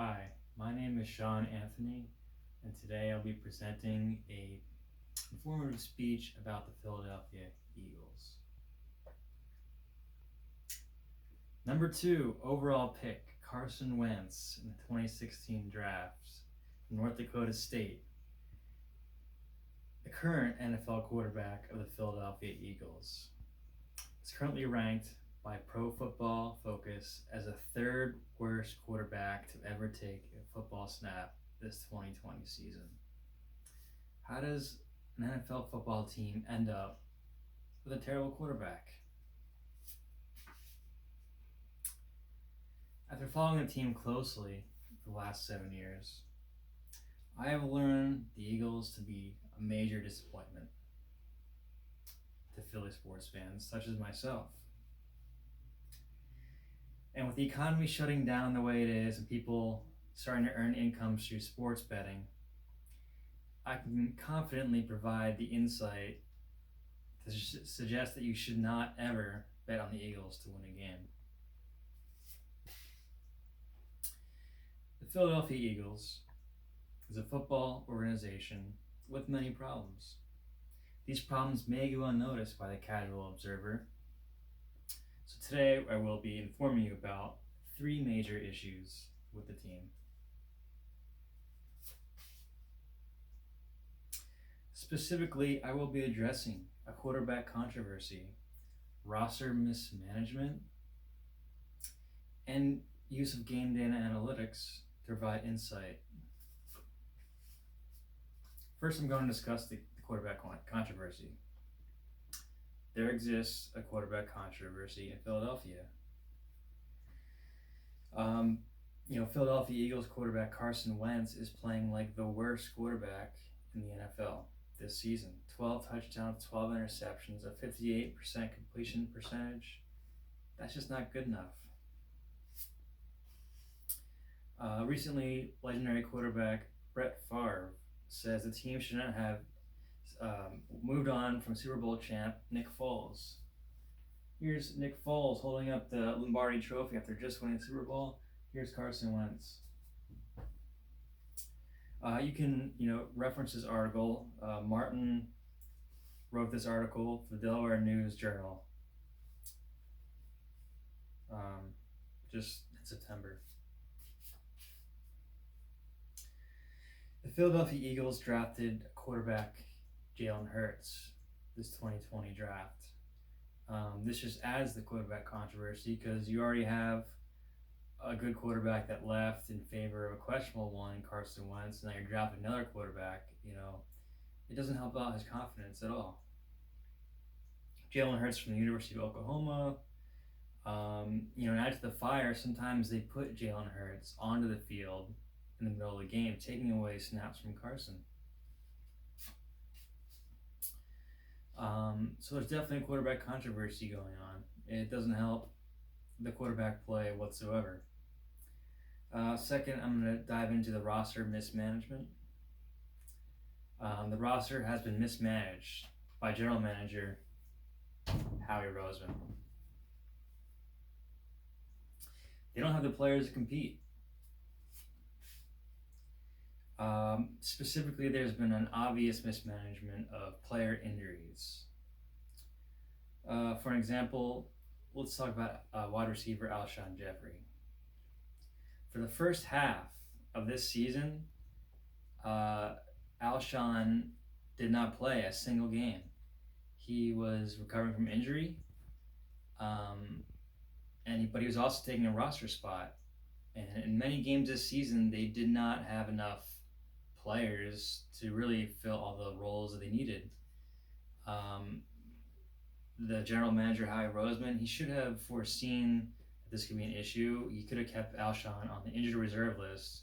Hi, my name is Sean Anthony, and today I'll be presenting a informative speech about the Philadelphia Eagles. Number 2 overall pick, Carson Wentz in the 2016 drafts from North Dakota State, the current NFL quarterback of the Philadelphia Eagles, is currently ranked by Pro Football Focus as the third worst quarterback to ever take a football snap this 2020 season. How does an NFL football team end up with a terrible quarterback? After following the team closely for the last 7 years, I have learned the Eagles to be a major disappointment to Philly sports fans such as myself. And with the economy shutting down the way it is and people starting to earn income through sports betting, I can confidently provide the insight to suggest that you should not ever bet on the Eagles to win a game. The Philadelphia Eagles is a football organization with many problems. These problems may go unnoticed by the casual observer. So today I will be informing you about three major issues with the team. Specifically, I will be addressing a quarterback controversy, roster mismanagement, and use of game data analytics to provide insight. First, I'm going to discuss the quarterback controversy. There exists a quarterback controversy in Philadelphia. Philadelphia Eagles quarterback Carson Wentz is playing like the worst quarterback in the NFL this season. 12 touchdowns, 12 interceptions, a 58% completion percentage. That's just not good enough. Recently, legendary quarterback Brett Favre says the team should not have moved on from Super Bowl champ Nick Foles. Here's Nick Foles holding up the Lombardi Trophy after just winning the Super Bowl. Here's Carson Wentz. You can reference this article. Martin wrote this article for the Delaware News Journal just in September. The Philadelphia Eagles drafted quarterback Jalen Hurts this 2020 draft. This just adds the quarterback controversy because you already have a good quarterback that left in favor of a questionable one, Carson Wentz, and now you're drafting another quarterback. It doesn't help out his confidence at all. Jalen Hurts from the University of Oklahoma. Add to the fire, sometimes they put Jalen Hurts onto the field in the middle of the game, taking away snaps from Carson. So there's definitely a quarterback controversy going on. It doesn't help the quarterback play whatsoever. Second, I'm going to dive into the roster mismanagement. The roster has been mismanaged by general manager Howie Roseman. They don't have the players to compete. Specifically, there's been an obvious mismanagement of player injuries. For example, let's talk about wide receiver Alshon Jeffrey. For the first half of this season, Alshon did not play a single game. He was recovering from injury, but he was also taking a roster spot. And in many games this season, they did not have enough players to really fill all the roles that they needed. The general manager, Howie Roseman, he should have foreseen that this could be an issue. He could have kept Alshon on the injured reserve list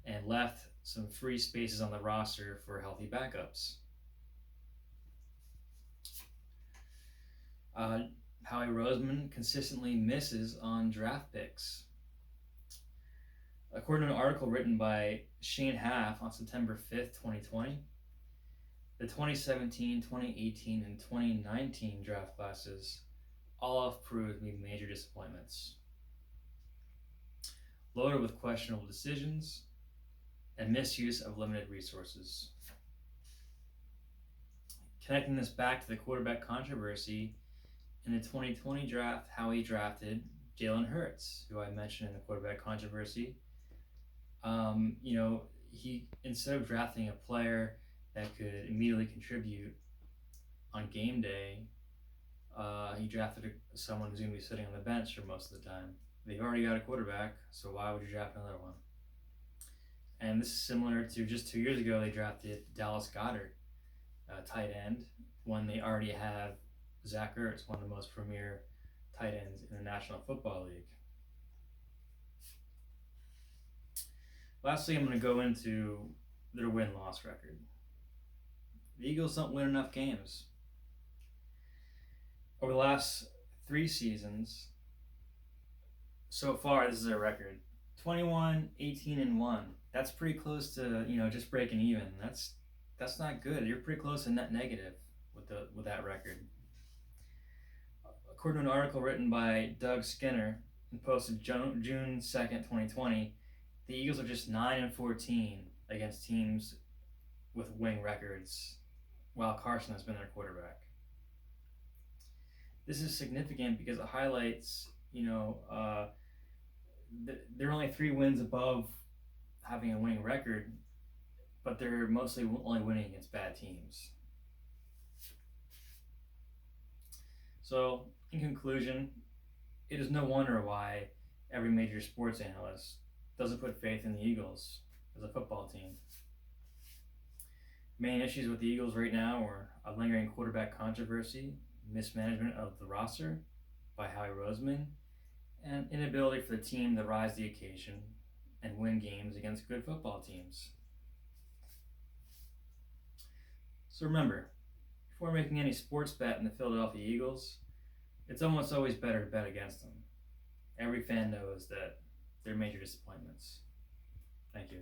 and left some free spaces on the roster for healthy backups. Howie Roseman consistently misses on draft picks. According to an article written by Shane Half on September 5th, 2020, the 2017, 2018, and 2019 draft classes all have proved to be major disappointments. loaded with questionable decisions and misuse of limited resources. Connecting this back to the quarterback controversy, in the 2020 draft, Howie drafted Jalen Hurts, who I mentioned in the quarterback controversy. He, instead of drafting a player that could immediately contribute on game day, he drafted someone who's going to be sitting on the bench for most of the time. They've already got a quarterback, so why would you draft another one? And this is similar to just 2 years ago, they drafted Dallas Goedert, tight end, when they already have Zach Ertz, one of the most premier tight ends in the National Football League. Lastly, I'm going to go into their win-loss record. The Eagles don't win enough games. Over the last 3 seasons, so far, this is their record: 21, 18, and 1. That's pretty close to just breaking even. That's not good. You're pretty close to net negative with that record. According to an article written by Doug Skinner and posted June 2nd, 2020, the Eagles are just 9-14 against teams with winning records, while Carson has been their quarterback. This is significant because it highlights, they're only 3 wins above having a winning record, but they're mostly only winning against bad teams. So, in conclusion, it is no wonder why every major sports analyst doesn't put faith in the Eagles as a football team. Main issues with the Eagles right now are a lingering quarterback controversy, mismanagement of the roster by Howie Roseman, and inability for the team to rise to the occasion and win games against good football teams. So remember, before making any sports bet in the Philadelphia Eagles, it's almost always better to bet against them. Every fan knows that they're major disappointments. Thank you.